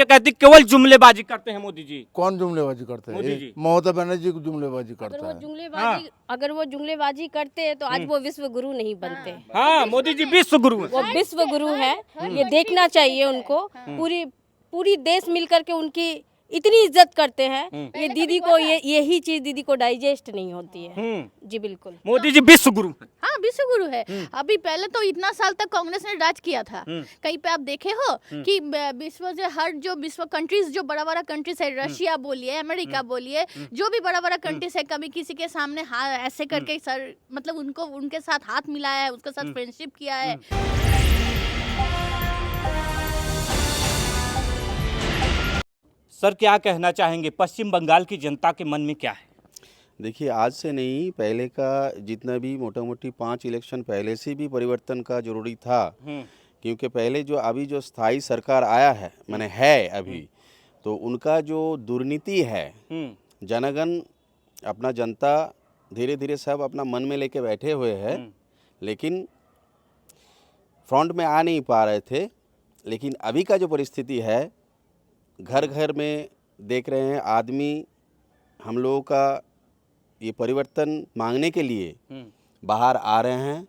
ये कहती केवल जुमलेबाजी करते हैं मोदी जी। कौन जुमलेबाजी करते मोदी हैं? जी। ममता बनर्जी को जुमलेबाजी करता है। अगर वो जुमलेबाजी करते हैं तो आज वो विश्व गुरु नहीं बनते। हाँ, मोदी जी विश्व गुरु हैं। वो विश्व गुरु है, ये देखना चाहिए उनको। पूरी पूरी देश मिलकर के उनकी इतनी इज्जत करते हैं। ये दीदी को यही चीज दीदी को डाइजेस्ट नहीं होती है। जी बिल्कुल, मोदी जी विश्व गुरु हैं। हाँ, विश्व गुरु है। अभी पहले तो इतना साल तक कांग्रेस ने राज किया था। कहीं पे आप देखे हो कि विश्व से हर जो विश्व कंट्रीज जो बड़ा बड़ा कंट्रीज है, रशिया बोलिए, अमेरिका बोलिए, जो भी बड़ा बड़ा कंट्रीज है, कभी किसी के सामने ऐसे करके सर मतलब उनको उनके साथ हाथ मिलाया है, उसके साथ फ्रेंडशिप किया है। सर क्या कहना चाहेंगे, पश्चिम बंगाल की जनता के मन में क्या है? देखिए, आज से नहीं, पहले का जितना भी मोटा मोटी 5 इलेक्शन पहले से भी परिवर्तन का जरूरी था। क्योंकि पहले जो अभी जो स्थायी सरकार आया है माने है अभी, तो उनका जो दुर्नीति है, जनगण अपना जनता धीरे धीरे सब अपना मन में लेके बैठे हुए हैं, लेकिन फ्रंट में आ नहीं पा रहे थे। लेकिन अभी का जो परिस्थिति है, घर घर में देख रहे हैं आदमी हम लोगों का ये परिवर्तन मांगने के लिए बाहर आ रहे हैं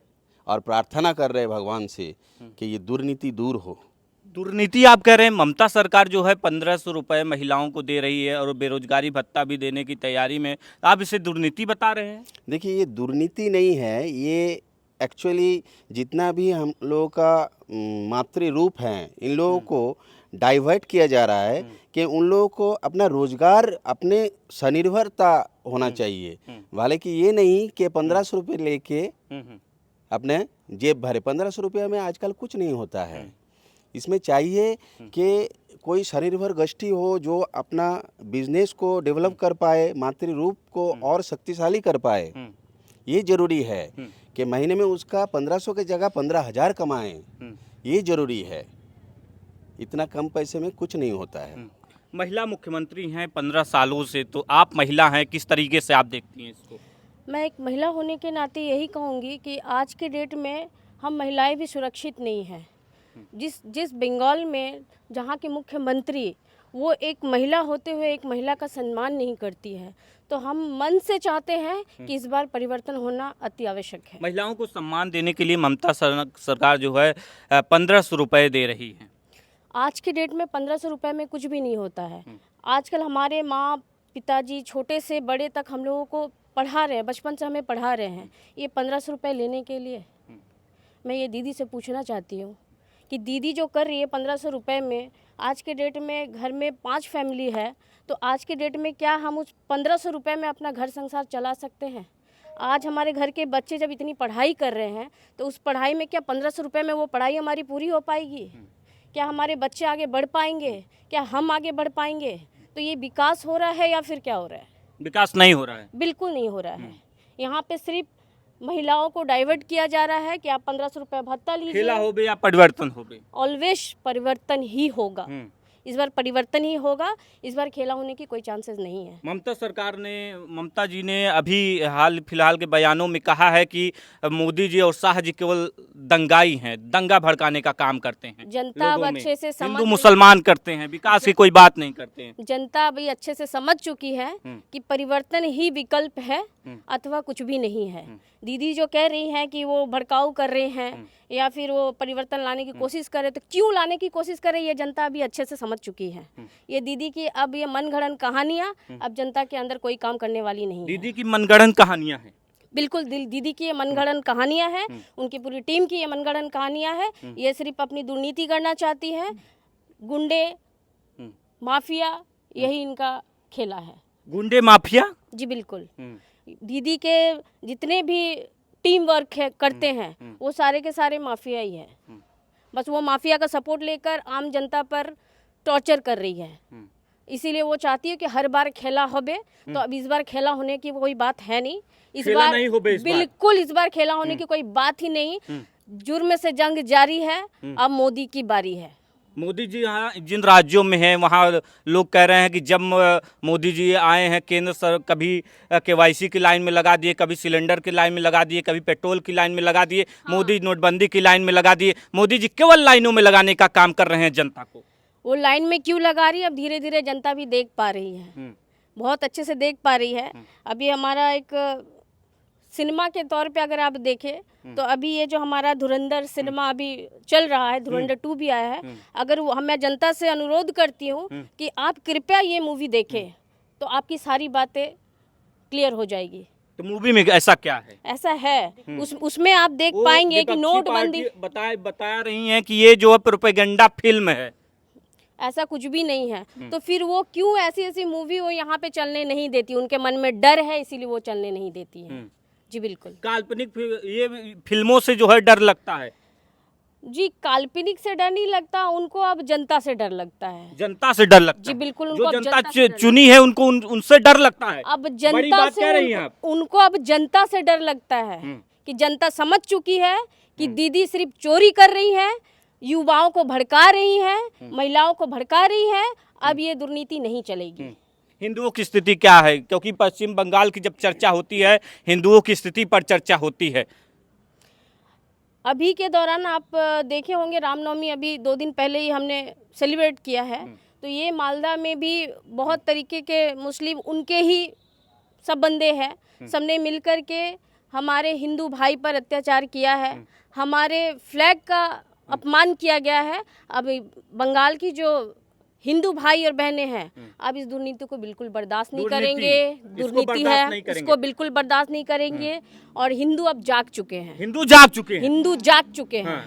और प्रार्थना कर रहे हैं भगवान से कि ये दुर्नीति दूर हो। दुर्नीति आप कह रहे हैं? ममता सरकार जो है 1500 रुपये महिलाओं को दे रही है और बेरोजगारी भत्ता भी देने की तैयारी में, आप इसे दुर्नीति बता रहे हैं? देखिए, ये दुर्नीति नहीं है, ये एक्चुअली जितना भी हम लोगों का मातृ रूप हैं, इन लोगों को डाइवर्ट किया जा रहा है कि उन लोगों को अपना रोजगार, अपने स्वनिर्भरता होना चाहिए। हालांकि ये नहीं कि 1500 रुपये लेके अपने जेब भरे। 1500 रुपये में आजकल कुछ नहीं होता है। इसमें चाहिए कि कोई स्वनिर्भर गोष्ठी हो जो अपना बिजनेस को डेवलप कर पाए, मातृ रूप को और शक्तिशाली कर पाए। ये जरूरी है कि महीने में उसका 1500 की जगह 15,000 कमाएं। ये जरूरी है, इतना कम पैसे में कुछ नहीं होता है। महिला मुख्यमंत्री हैं 15 सालों से, तो आप महिला हैं, किस तरीके से आप देखती हैं इसको? मैं एक महिला होने के नाते यही कहूँगी कि आज के डेट में हम महिलाएं भी सुरक्षित नहीं हैं। जिस बंगाल में जहाँ के मुख्यमंत्री वो एक महिला होते हुए एक महिला का सम्मान नहीं करती है, तो हम मन से चाहते हैं कि इस बार परिवर्तन होना अति आवश्यक है। महिलाओं को सम्मान देने के लिए ममता सरकार जो है 1500 रुपये दे रही है। आज के डेट में 1500 रुपये में कुछ भी नहीं होता है। आजकल हमारे माँ पिताजी छोटे से बड़े तक हम लोगों को पढ़ा रहे हैं, बचपन से हमें पढ़ा रहे हैं। ये 1500 रुपये लेने के लिए मैं ये दीदी से पूछना चाहती हूँ कि दीदी जो कर रही है 1500 रुपये में, आज के डेट में घर में 5 फैमिली है, तो आज के डेट में क्या हम उस 1500 रुपये में अपना घर संसार चला सकते हैं? आज हमारे घर के बच्चे जब इतनी पढ़ाई कर रहे हैं, तो उस पढ़ाई में क्या 1500 रुपये में वो पढ़ाई हमारी पूरी हो पाएगी? क्या हमारे बच्चे आगे बढ़ पाएंगे? क्या हम आगे बढ़ पाएंगे? तो ये विकास हो रहा है या फिर क्या हो रहा है? विकास नहीं हो रहा है, बिल्कुल नहीं हो रहा है। यहाँ पे सिर्फ महिलाओं को डाइवर्ट किया जा रहा है कि आप 1500 रुपये भत्ता लीजिए। खेला हो बे या परिवर्तन हो बे, ऑलवेज परिवर्तन ही होगा। इस बार परिवर्तन ही होगा, इस बार खेला होने की कोई चांसेस नहीं है। ममता जी ने अभी हाल फिलहाल के बयानों में कहा है कि मोदी जी और शाह जी केवल दंगाई हैं, दंगा भड़काने का काम करते हैं। जनता अब अच्छे से हिंदू मुसलमान करते हैं, विकास की कोई बात नहीं करते हैं। जनता अभी अच्छे से समझ चुकी है कि परिवर्तन ही विकल्प है अथवा कुछ भी नहीं है। दीदी जो कह रही हैं कि वो भड़काऊ कर रहे हैं या फिर वो परिवर्तन लाने की कोशिश कर रहे, तो क्यों लाने की कोशिश कर रही है, जनता अभी अच्छे से समझ चुकी है। ये दीदी की अब ये मनगढ़ंत कहानियाँ अब जनता के अंदर कोई काम करने वाली नहीं है। दीदी की मनगढ़ंत कहानियाँ हैं, बिल्कुल दीदी की ये मनगढ़ंत कहानियाँ हैं, उनकी पूरी टीम की ये मनगढ़ंत कहानियाँ हैं। ये सिर्फ अपनी दुर्नीति करना चाहती है। गुंडे माफिया यही इनका खेला है। गुंडे माफिया? जी बिल्कुल। दीदी के जितने भी टीम वर्क करते हैं वो सारे के सारे माफिया ही है। बस वो माफिया का सपोर्ट लेकर आम जनता पर टॉर्चर कर रही है। इसीलिए वो चाहती है कि हर बार खेला होबे, तो अब इस बार खेला होने की कोई बात है नहीं। इस बार नहीं होबे, बिल्कुल इस बार खेला होने की कोई बात ही नहीं। जुर्म से जंग जारी है, अब मोदी की बारी है। मोदी जी यहाँ जिन राज्यों में हैं वहाँ लोग कह रहे हैं कि जब मोदी जी आए हैं केंद्र सर, कभी केवाईसी की लाइन में लगा दिए, कभी सिलेंडर की लाइन में लगा दिए, कभी पेट्रोल की लाइन में लगा दिए, मोदी नोटबंदी की लाइन में लगा दिए। मोदी जी केवल लाइनों में लगाने का काम कर रहे हैं जनता को। वो लाइन में क्यों लगा रही है, अब धीरे धीरे जनता भी देख पा रही है, बहुत अच्छे से देख पा रही है। अभी हमारा एक सिनेमा के तौर पे अगर आप देखें तो अभी ये जो हमारा धुरंधर सिनेमा अभी चल रहा है, धुरंधर 2 भी आया है, अगर मैं जनता से अनुरोध करती हूँ कि आप कृपया ये मूवी देखें तो आपकी सारी बातें क्लियर हो जाएगी। तो मूवी में ऐसा क्या है? ऐसा है उसमें आप देख पाएंगे कि नोटबंदी बता रही हैं कि ये जो है प्रोपेगेंडा फिल्म है, ऐसा कुछ भी नहीं है। तो फिर वो क्यों ऐसी ऐसी मूवी वो यहाँ पे चलने नहीं देती, उनके मन में डर है इसीलिए वो चलने नहीं देती है। जी बिल्कुल। काल्पनिक ये फिल्मों से जो है डर लगता है? जी काल्पनिक से डर नहीं लगता उनको, अब जनता से डर लगता है। जनता से डर लगता जी है? बिल्कुल, जो उनको अब जनता जनता से डर चुनी है उनको उनसे डर लगता है? अब बड़ी जनता बात से कह रही हैं आप। उनको अब जनता से डर लगता है कि जनता समझ चुकी है कि दीदी सिर्फ चोरी कर रही है, युवाओं को भड़का रही है, महिलाओं को भड़का रही है, अब ये दुर्नीति नहीं चलेगी। हिंदुओं की स्थिति क्या है? क्योंकि पश्चिम बंगाल की जब चर्चा होती है हिंदुओं की स्थिति पर चर्चा होती है। अभी के दौरान आप देखे होंगे रामनवमी अभी 2 दिन पहले ही हमने सेलिब्रेट किया है, तो ये मालदा में भी बहुत तरीके के मुस्लिम उनके ही सब बंदे हैं, सबने मिलकर के हमारे हिंदू भाई पर अत्याचार किया है, हमारे फ्लैग का अपमान किया गया है। अब बंगाल की जो हिंदू भाई और बहनें हैं अब इस दुर्नीति को बिल्कुल बर्दाश्त नहीं करेंगे। दुर्नीति है, इसको बिल्कुल बर्दाश्त नहीं करेंगे। और हिंदू अब जाग चुके हैं, हिंदू जाग चुके हैं, हिंदू जाग चुके हैं।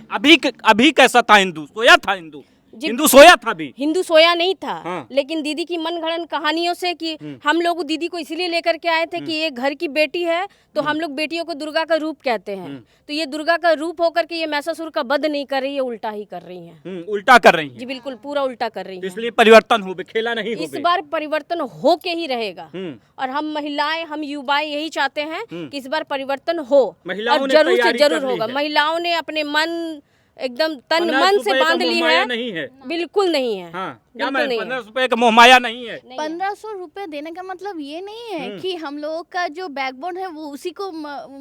अभी कैसा था हिंदू? सोया था हिंदू सोया था भी? हिंदू सोया नहीं था। हाँ। लेकिन दीदी की मनगढ़ंत कहानियों से कि हम लोग दीदी को इसीलिए लेकर के आए थे कि ये घर की बेटी है तो हम लोग बेटियों को दुर्गा का रूप कहते हैं, तो ये दुर्गा का रूप होकर के ये महिषासुर का वध नहीं कर रही है, उल्टा ही कर रही है। उल्टा कर रही है? जी बिल्कुल, पूरा उल्टा कर रही है। इसलिए परिवर्तन हो, खेला नहीं हो। इस बार परिवर्तन हो के ही रहेगा और हम महिलाएं, हम युवाएं यही चाहते हैं कि इस बार परिवर्तन हो और जरूर से जरूर होगा। महिलाओं ने अपने मन एकदम तन मन से बांध ली है। नहीं है, बिल्कुल नहीं है। हाँ, क्या 1500 रुपए का मोहमाया नहीं है? 1500 रुपए देने का मतलब ये नहीं है कि हम लोगों का जो बैकबोन है वो उसी को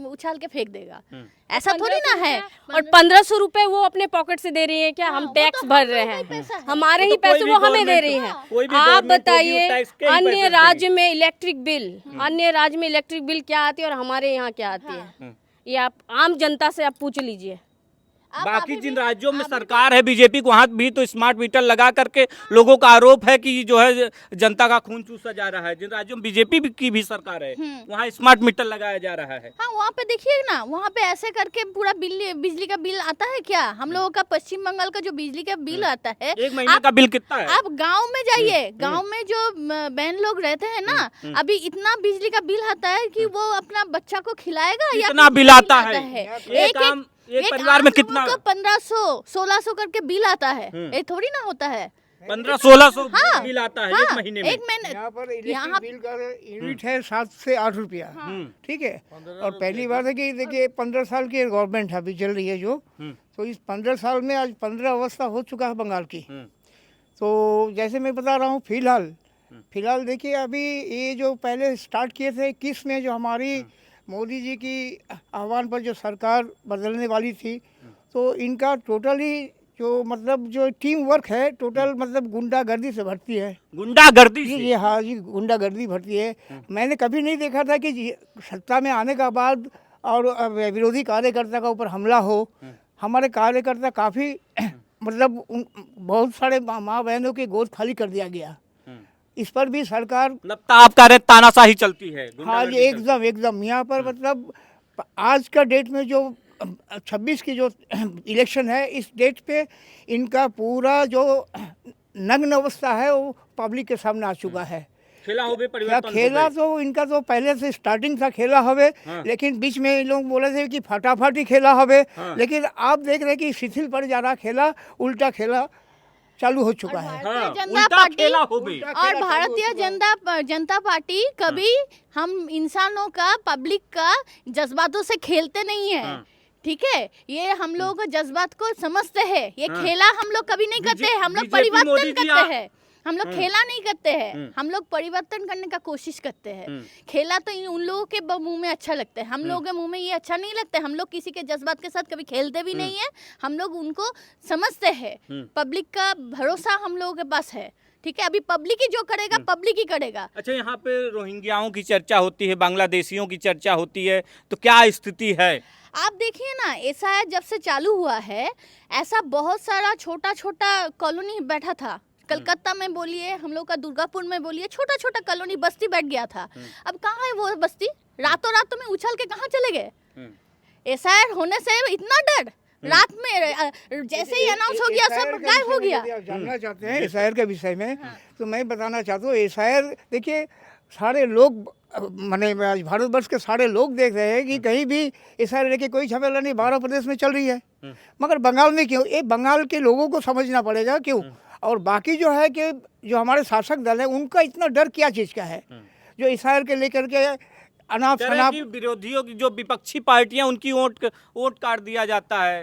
उछाल के फेंक देगा, ऐसा थोड़ी ना है। और 1500 रुपए वो अपने पॉकेट से दे रही है क्या? हम टैक्स भर रहे हैं, हमारे ही पैसे वो हमें दे रही है। आप बताइए अन्य राज्य में इलेक्ट्रिक बिल, अन्य राज्य में इलेक्ट्रिक बिल क्या आती है और हमारे यहाँ क्या आती है? ये आप आम जनता से आप पूछ लीजिए। बाकी जिन राज्यों में सरकार है बीजेपी को, वहाँ भी तो स्मार्ट मीटर लगा करके लोगों का आरोप है कि जो है जनता का खून चूसा जा रहा है। जिन राज्यों में बीजेपी की भी सरकार है वहाँ स्मार्ट मीटर लगाया जा रहा है। हाँ, वहाँ पे देखिए ना, वहाँ पे ऐसे करके पूरा बिजली का बिल आता है क्या? हम लोगों का पश्चिम बंगाल का जो बिजली का बिल आता है, 1 महीने का बिल कितना है? आप गाँव में जाइए, गाँव में जो बहन लोग रहते हैं ना, अभी इतना बिजली का बिल आता है कि वो अपना बच्चा को खिलाएगा या इतना बिल आता है? एक परिवार में कितना? 1500-1600 करके बिल आता है, ये थोड़ी ना होता है। 1500-1600 बिल आता है एक महीने में। यहाँ पर इलेक्ट्रिक बिल का यूनिट है 7 से 8 रुपया, ठीक है। और पहली बात है कि देखिए 15 साल की गवर्नमेंट अभी चल रही है जो, तो इस 15 साल में आज 15 अवस्था हो चुका है बंगाल की। तो जैसे मैं बता रहा हूँ फिलहाल देखिए अभी ये जो पहले स्टार्ट किए थे 21 में, जो हमारी मोदी जी की आह्वान पर जो सरकार बदलने वाली थी, तो इनका टोटली जो मतलब जो टीम वर्क है टोटल मतलब गुंडागर्दी से भरती है। गुंडागर्दी से? जी हाँ जी, गुंडागर्दी भरती है। मैंने कभी नहीं देखा था कि सत्ता में आने का बाद और विरोधी कार्यकर्ता का ऊपर हमला हो। हमारे कार्यकर्ता काफ़ी मतलब बहुत सारे माँ बहनों की गोद खाली कर दिया गया। इस पर भी सरकार मतलब आप कह रहे हैं तानाशाही चलती है? हाँ जी, एकदम यहाँ पर मतलब आज का डेट में जो 26 की जो इलेक्शन है, इस डेट पे इनका पूरा जो नग्न अवस्था है वो पब्लिक के सामने आ चुका है। खेला होवे परिवर्तन? खेला तो इनका तो पहले से स्टार्टिंग था खेला हवे, लेकिन बीच में इन लोग बोले थे कि फटाफट खेला हवे, लेकिन आप देख रहे हैं कि शिथिल पड़ जा रहा खेला, उल्टा खेला चालू हो चुका है। जनता पार्टी और भारतीय जनता पार्टी कभी हम इंसानों का, पब्लिक का जज्बातों से खेलते नहीं है, ठीक है। ये हम लोग जज्बात को समझते हैं, ये खेला हम लोग कभी नहीं करते हैं, हम लोग परिवर्तन करते हैं। हम लोग खेला नहीं करते हैं, हम लोग परिवर्तन करने का कोशिश करते हैं। खेला तो उन लोगों के मुंह में अच्छा लगता है, हम लोगों के मुंह में ये अच्छा नहीं लगता है। हम लोग किसी के जज्बात के साथ कभी खेलते भी नहीं है, हम लोग उनको समझते हैं। पब्लिक का भरोसा हम लोगों के पास है, ठीक है। अभी पब्लिक ही जो करेगा पब्लिक ही करेगा। अच्छा, यहाँ पे रोहिंग्याओं की चर्चा होती है, बांग्लादेशियों की चर्चा होती है, तो क्या स्थिति है? आप देखिए ना, ऐसा जब से चालू हुआ है, ऐसा बहुत सारा छोटा छोटा कॉलोनी बैठा था। कलकत्ता में बोलिए, हम लोग का दुर्गापुर में बोलिए, छोटा छोटा कॉलोनी बस्ती बैठ गया था। अब कहाँ है वो बस्ती? रातों रातों में उछल के कहाँ चले गए? एसआईआर होने से इतना डर, रात में जैसे ही अनाउंस हो गया सब गायब हो गया। आप जानना चाहते हैं एसआईआर के विषय में, तो मैं बताना चाहता हूँ एसआईआर देखिए, सारे लोग माने आज भारतवर्ष के सारे लोग देख रहे हैं कि कहीं भी एसआईआर लेके कोई झमेला नहीं, 12 प्रदेश में चल रही है, मगर बंगाल में क्यों? ये बंगाल के लोगों को समझना पड़ेगा क्यों। और बाकी जो है कि जो हमारे शासक दल है उनका इतना डर क्या चीज़ का है, जो एसआईआर के लेकर के अनाप शनाप विरोधियों की जो विपक्षी पार्टियां, उनकी वोट काट दिया जाता है।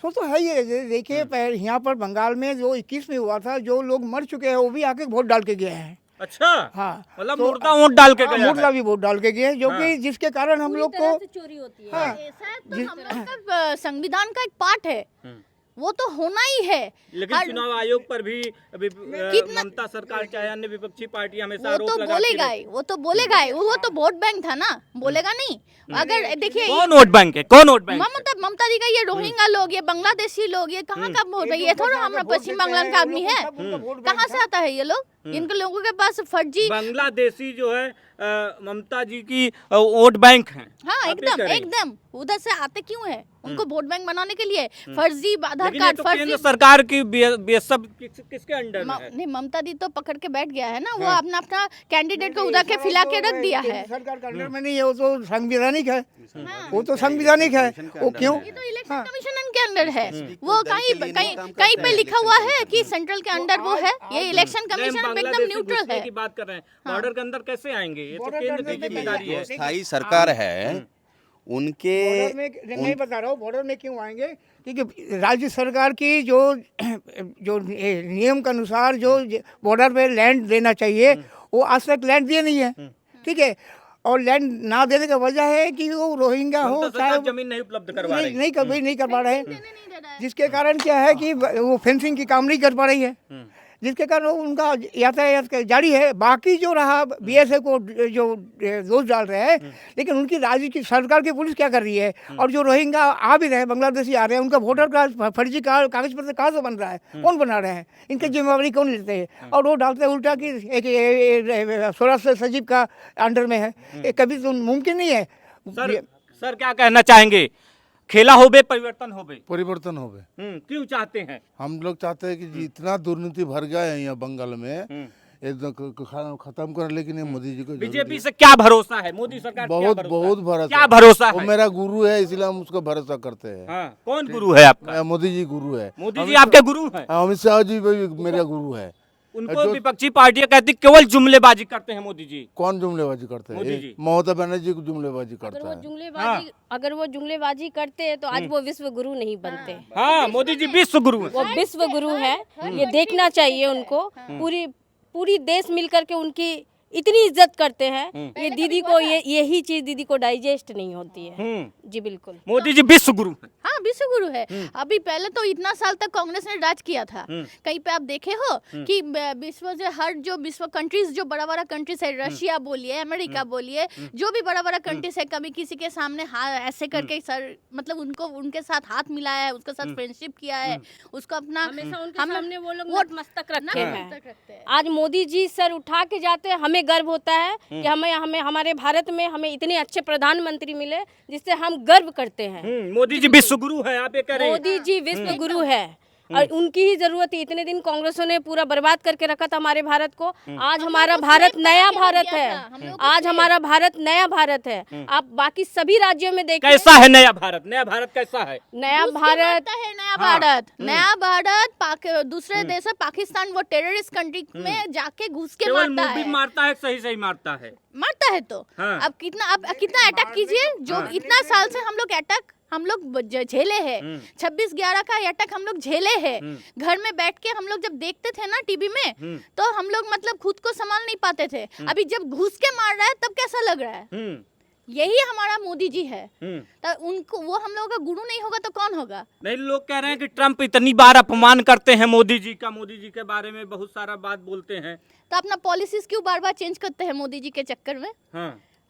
तो है ये। देखिए यहाँ पर बंगाल में जो 21 में हुआ था, जो लोग मर चुके हैं वो भी आके वोट डाल के गए हैं। अच्छा, हाँ, मतलब मुर्दा वोट डाल के गया है। मुर्दा भी वोट डाल के गए, जो कि जिसके कारण हम लोग को चोरी होती है। हाँ, ऐसा तो हम लोग का संविधान का एक पार्ट है, वो तो होना ही है। लेकिन चुनाव आयोग पर भी अभी ममता सरकार चाहे अन्य विपक्षी पार्टी हमेशा आरोप वो तो बोलेगा ही, वो तो बोलेगा ही, वो तो वोट बैंक था ना, बोलेगा नहीं। अगर देखिए कौन वोट बैंक है, कौन वोट बैंक? ममता दी का ये रोहिंग्या लोग, ये बांग्लादेशी लोग, ये कहाँ का वोट है? ये थोड़ा हमारा पश्चिम बंगाल का आदमी है, कहाँ से आता है ये लोग? इनके लोगों के पास फर्जी बांग्लादेशी जो है ममता जी की वोट बैंक है। हाँ, एकदम एकदम उधर से आते क्यों है? उनको वोट बैंक बनाने के लिए फर्जी आधार कार्ड, फर्जी केंद्र सरकार की बीएसएफ किसके अंडर में है? नहीं, ममता दी तो पकड़ के बैठ गया है ना, वो अपना अपना कैंडिडेट को उधर के फिला के रख दिया है। सरकार के अंडर में नहीं है, वो तो संवैधानिक है, वो तो संवैधानिक है। वो क्यों? ये तो इलेक्शन कमीशन के अंडर है, वो कहीं पे लिखा हुआ है कि सेंट्रल के अंडर वो है। ये इलेक्शन कमीशन एकदम न्यूट्रल है। की बात कर रहे हैं, बॉर्डर के अंदर कैसे आएंगे? ये तो केंद्र की जिम्मेदारी है। स्थायी सरकार है उनके नहीं बता रहा हूँ बॉर्डर में क्यों आएंगे, क्योंकि राज्य सरकार की जो नियम के अनुसार जो बॉर्डर पे लैंड देना चाहिए वो आज तक लैंड दिए नहीं है, ठीक है। और लैंड ना देने का वजह है कि वो रोहिंग्या हो, चाहे जमीन नहीं उपलब्ध करवा रही, नहीं कर पा रहे हैं, जिसके कारण क्या है कि वो फेंसिंग की काम नहीं कर पा रही है, जिसके कारण उनका यातायात जारी है। बाकी जो रहा बीएसएफ को जो दोष डाल रहे हैं, लेकिन उनकी राज्य की सरकार की पुलिस क्या कर रही है? और जो रोहिंग्या आ भी रहे हैं, बांग्लादेशी आ रहे हैं, उनका वोटर कार्ड फर्जी कागज पत्र कहाँ से बन रहा है? कौन बना रहे हैं? इनकी जिम्मेवारी कौन लेते हैं? और वो डालते हैं उल्टा कि एक स्वराष्ट्र सचिव का अंडर में है। कभी तो मुमकिन नहीं है। सर क्या कहना चाहेंगे? खेला होबे परिवर्तन होबे? परिवर्तन हो गए। क्यों चाहते हैं? हम लोग चाहते हैं कि इतना दुर्नीति भर गया है यहाँ बंगाल में, एकदम खत्म कर, लेकिन ये मोदी जी को बीजेपी से क्या भरोसा है? मोदी सरकार बहुत भरोसा, क्या भरोसा वो है? मेरा गुरु है, इसलिए हम उसको भरोसा करते हैं। हाँ, कौन गुरु है आपका? मोदी जी गुरु है। मोदी जी आपके गुरु हैं? अमित शाह जी भी मेरा गुरु है। उनको विपक्षी पार्टियां कहती केवल जुमलेबाजी करते हैं मोदी जी। कौन जुमलेबाजी करते मोदी हैं? जी। ममता बनर्जी को जुमलेबाजी करता है। अगर वो जुमलेबाजी करते हैं तो आज वो विश्व गुरु नहीं बनते। हाँ, मोदी जी विश्व गुरु हैं। वो विश्व गुरु है, ये देखना चाहिए उनको। पूरी देश मिलकर के उनकी इतनी इज्जत करते हैं। ये दीदी को यही चीज दीदी को डाइजेस्ट नहीं होती है। जी बिल्कुल, मोदी जी विश्व गुरु हैं। हाँ, विश्व गुरु है। अभी पहले तो इतना साल तक कांग्रेस ने राज किया था, कहीं पे आप देखे हो कि विश्व से हर जो विश्व कंट्रीज, जो बड़ा बड़ा कंट्रीज है, रशिया बोलिए, अमेरिका बोलिए, जो भी बड़ा बड़ा कंट्रीज है, कभी किसी के सामने ऐसे करके सर मतलब उनको उनके साथ हाथ मिलाया है, उसके साथ फ्रेंडशिप किया है, उसको अपना हमेशा उनके सामने वो लोग वोट नतमस्तक रखे हैं। रखते हैं। आज मोदी जी सर उठा के जाते हैं, हमें गर्व होता है कि हमें हमारे भारत में हमें इतने अच्छे प्रधानमंत्री मिले जिससे हम गर्व करते हैं। मोदी जी विश्व गुरु है, आप ये कह रहे हैं? मोदी जी विश्व गुरु है और उनकी ही जरूरत है। इतने दिन कांग्रेसों ने पूरा बर्बाद करके रखा था हमारे भारत को। आज हमारा भारत नया भारत है। आज हमारा भारत नया भारत है। आप बाकी सभी राज्यों में देखिए कैसा है नया भारत? नया भारत कैसा है? नया भारत है, नया भारत दूसरे देश है पाकिस्तान, वो टेररिस्ट कंट्री में जाके घुस के केवल मारता मूवी है। मारता है, सही मारता है। मारता है तो हाँ। अब कितना अटैक कीजिए, जो इतना साल से हम लोग अटैक हम लोग झेले हैं, 26/11 का अटैक हम लोग झेले हैं। घर में बैठ के हम लोग जब देखते थे ना टीवी में, तो हम लोग मतलब खुद को संभाल नहीं पाते थे। अभी जब घुस के मार रहा है तब कैसा लग रहा है? यही हमारा मोदी जी है। तो उनको, वो हम लोगों का गुरु नहीं होगा तो कौन होगा? नहीं, लोग कह रहे हैं कि ट्रम्प इतनी बार अपमान करते हैं मोदी जी का, मोदी जी के बारे में बहुत सारा बात बोलते हैं, तो अपना पॉलिसीज क्यों बार बार चेंज करते हैं मोदी जी के चक्कर में? हाँ।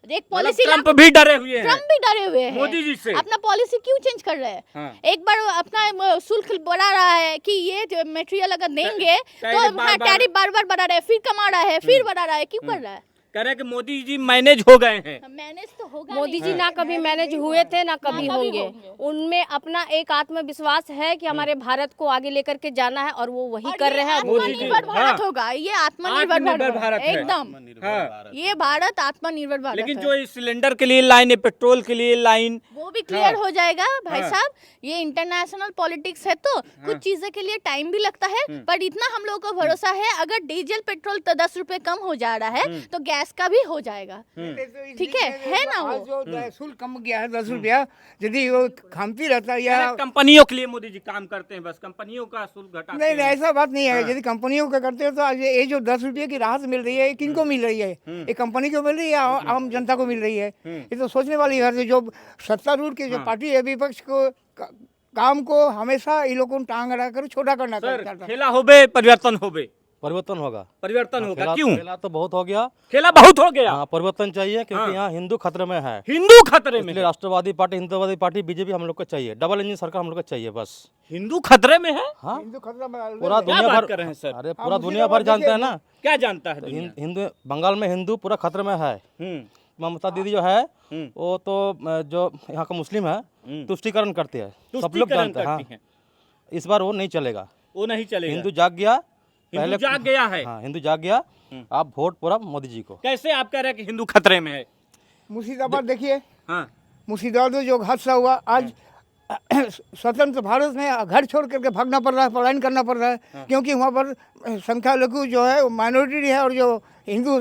एक पॉलिसी ट्रम्प भी डरे हुए हैं, ट्रम्प भी डरे हुए हैं मोदी जी से। अपना पॉलिसी क्यों चेंज कर रहे हैं? हाँ। एक बार अपना शुल्क बढ़ा रहा है कि ये मटेरियल अगर देंगे तो टैरिफ बार बार बढ़ा रहा है, फिर कमा रहा है, फिर बढ़ा रहा है, क्यों कर रहा है? कह रहे हैं कि मोदी जी मैनेज हो गए हैं। मैनेज तो होगा मोदी जी नहीं। ना कभी मैनेज हुए थे ना कभी कभी होंगे। होंगे। उनमें अपना एक आत्मविश्वास है कि हमारे भारत को आगे लेकर के जाना है और वो वही और कर ये रहे हैं। मोदी जी, आत्मनिर्भर भारत हाँ। होगा, ये आत्मनिर्भर आत्मनिर्भर भारत भारत है। एकदम। हाँ। ये भारत आत्मनिर्भर भारत लेकिन है। जो इस सिलेंडर के लिए लाइन है, पेट्रोल के लिए लाइन, वो भी क्लियर हाँ। हो जाएगा भाई हाँ। साहब। ये इंटरनेशनल पॉलिटिक्स है तो कुछ चीजें के लिए टाइम भी लगता है, पर इतना हम लोगों को भरोसा है, अगर डीजल पेट्रोल तो 10 रुपए कम हो जा रहा है तो गैस का भी हो जाएगा। ठीक है ना वो? आज जो शुल्क कम गया है 10 रुपया, यदि वो खामती रहता या कंपनियों के लिए मोदी जी काम करते हैं, बस कंपनियों का शुल्क घटाते नहीं नहीं हैं। ऐसा बात नहीं है। यदि कंपनियों का करते हो तो आज ये जो 10 रुपये की राहत मिल रही है, ये किनको मिल रही है? ये कंपनी को मिल रही है या आम जनता को मिल रही है? ये तो सोचने वाली बात है। जो सत्तारूढ़ की जो पार्टी है, विपक्ष को काम को हमेशा इन लोगों को टांग अड़ा कर छोटा करना सर, चाहता है। खेला होबे परिवर्तन होबे, परिवर्तन होगा। परिवर्तन होगा। खेला- क्यों? खेला तो बहुत हो गया। खेला बहुत हो गया। हाँ, परिवर्तन चाहिए क्योंकि हाँ। यहाँ हिंदू खतरे में है। हिंदू खतरे में इसलिए है। राष्ट्रवादी पार्टी, हिंदुवादी पार्टी, बीजेपी हम लोग को चाहिए। डबल इंजन सरकार हम लोग को चाहिए बस। हिंदू खतरे में है। हाँ, हिंदू खतरा में पूरा क्या दुनिया बात भर कर रहे हैं सर? अरे पूरा दुनिया भर जानते हैं ना। क्या जानता है दुनिया? हिंदू, बंगाल में हिंदू पूरा खतरे में है। ममता दीदी जो है वो तो जो यहाँ का मुस्लिम है तुष्टीकरण करती है, सब लोग तुष्टीकरण जानते हैं। करती हाँ, हैं। इस बार वो नहीं चलेगा। वो नहीं चलेगा। हिंदू जाग गया। हिंदू जाग गया है। हाँ, हिंदू जाग गया। आप वोट पूरा मोदी जी को। कैसे आप कह रहे हैं कि हिंदू खतरे में है? मुर्शिदाबाद देखिए, हाँ। मुर्शिदाबाद में जो हादसा हुआ, आज स्वतंत्र भारत में घर छोड़ करके भागना पड़ रहा है, पलायन करना पड़ रहा है, क्योंकि वहाँ पर संख्यालघु जो है माइनॉरिटी है और जो हिंदू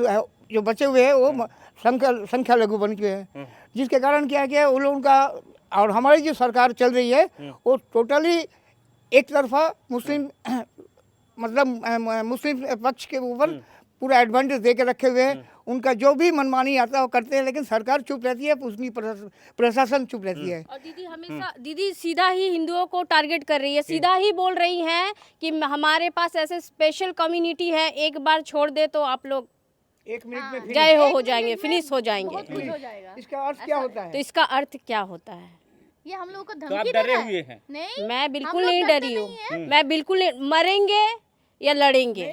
जो बचे हुए हैं वो संख्यालघु बन चुके हैं, जिसके कारण क्या किया उन लोगों का। और हमारी जो सरकार चल रही है वो टोटली एक तरफा मुस्लिम मतलब मुस्लिम पक्ष के ऊपर पूरा एडवांटेज दे के रखे हुए हैं। उनका जो भी मनमानी आता है वो करते हैं, लेकिन सरकार चुप रहती है, उसकी प्रशासन चुप रहती है। और दीदी हमेशा दीदी सीधा ही हिंदुओं को टारगेट कर रही है, सीधा ही बोल रही हैं कि हमारे पास ऐसे स्पेशल कम्युनिटी है, एक बार छोड़ दे तो आप लोग 1 मिनट में जय हो जाएंगे, फिनिश हो जाएंगे। कुछ हो जाएगा। इसका अर्थ क्या होता है? तो इसका अर्थ क्या होता है? ये हम लोगों को तो आप धमकी डरे दे रहा हुए है। हैं? नहीं, मैं हम बिल्कुल लोग नहीं डरते डरी नहीं हैं। हूँ, मैं बिल्कुल नहीं। मरेंगे या लड़ेंगे,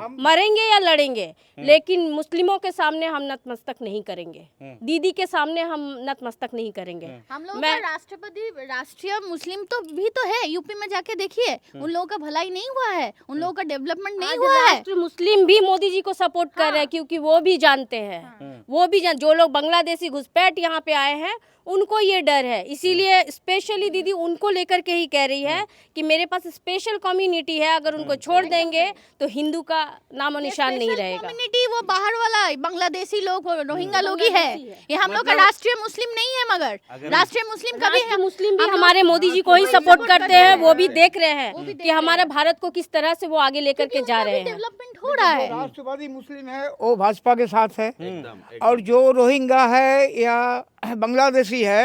हम मरेंगे या लड़ेंगे, लेकिन मुस्लिमों के सामने हम नतमस्तक नहीं करेंगे, दीदी के सामने हम नतमस्तक नहीं करेंगे। हम लोगों मैं- का राष्ट्रपति राष्ट्रीय मुस्लिम तो भी तो है। यूपी में जाके देखिए, उन लोगों का भलाई नहीं हुआ है, उन लोगों का डेवलपमेंट नहीं आज हुआ है। राष्ट्र मुस्लिम भी मोदी जी को सपोर्ट कर रहे हैं, क्योंकि वो भी जानते हैं, वो भी जो लोग बांग्लादेशी घुसपैठ यहाँ पे आए हैं उनको ये डर है, इसीलिए स्पेशली दीदी उनको लेकर के ही कह रही है कि मेरे पास स्पेशल कम्युनिटी है, अगर उनको छोड़ देंगे तो हिंदू का नामो निशान नहीं रहेगा। कम्युनिटी वो बाहर वाला बांग्लादेशी लोग, रोहिंग्या लोग ही है। ये हम लोग का राष्ट्रीय मुस्लिम नहीं है, मगर राष्ट्रीय मुस्लिम का भी राष्ट्रीय है। मुस्लिम भी हम लोग हमारे मोदी जी को ही सपोर्ट करते हैं, वो भी देख रहे हैं कि हमारे भारत को किस तरह से वो आगे लेकर के जा रहे हैं। डेवलपमेंट हो रहा है। राष्ट्रवादी मुस्लिम है वो भाजपा के साथ है, और जो रोहिंग्या है या बांग्लादेशी है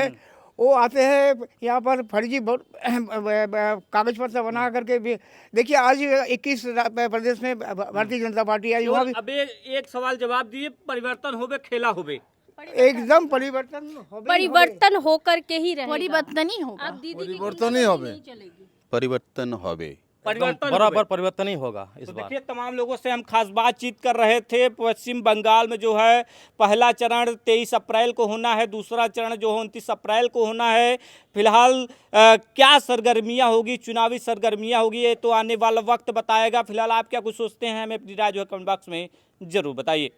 वो आते हैं यहाँ पर फर्जी कागज पत्र बना करके भी। देखिए आज 21 प्रदेश में भारतीय जनता पार्टी आई, वहाँ भी अब एक सवाल जवाब दिए, परिवर्तन होबे खेला होबे? एकदम परिवर्तन परिवर्तन होकर के ही रहेगा। परिवर्तन ही होगा। अब दीदी की परिवर्तन ही होबे। नहीं चलेगी। परिवर्तन होबे। परिवर्तन बराबर होबे। परिवर्तन ही होगा इस तो बार। देखिए, तमाम लोगों से हम खास बातचीत कर रहे थे। पश्चिम बंगाल में जो है पहला चरण 23 अप्रैल को होना है, दूसरा चरण जो है 29 अप्रैल को होना है। फिलहाल क्या सरगर्मियां होगी, चुनावी सरगर्मियां होगी, ये तो आने वाला वक्त बताएगा। फिलहाल आप क्या कुछ सोचते हैं, हमें अपनी राय जो है कमेंट बॉक्स में जरूर बताइए।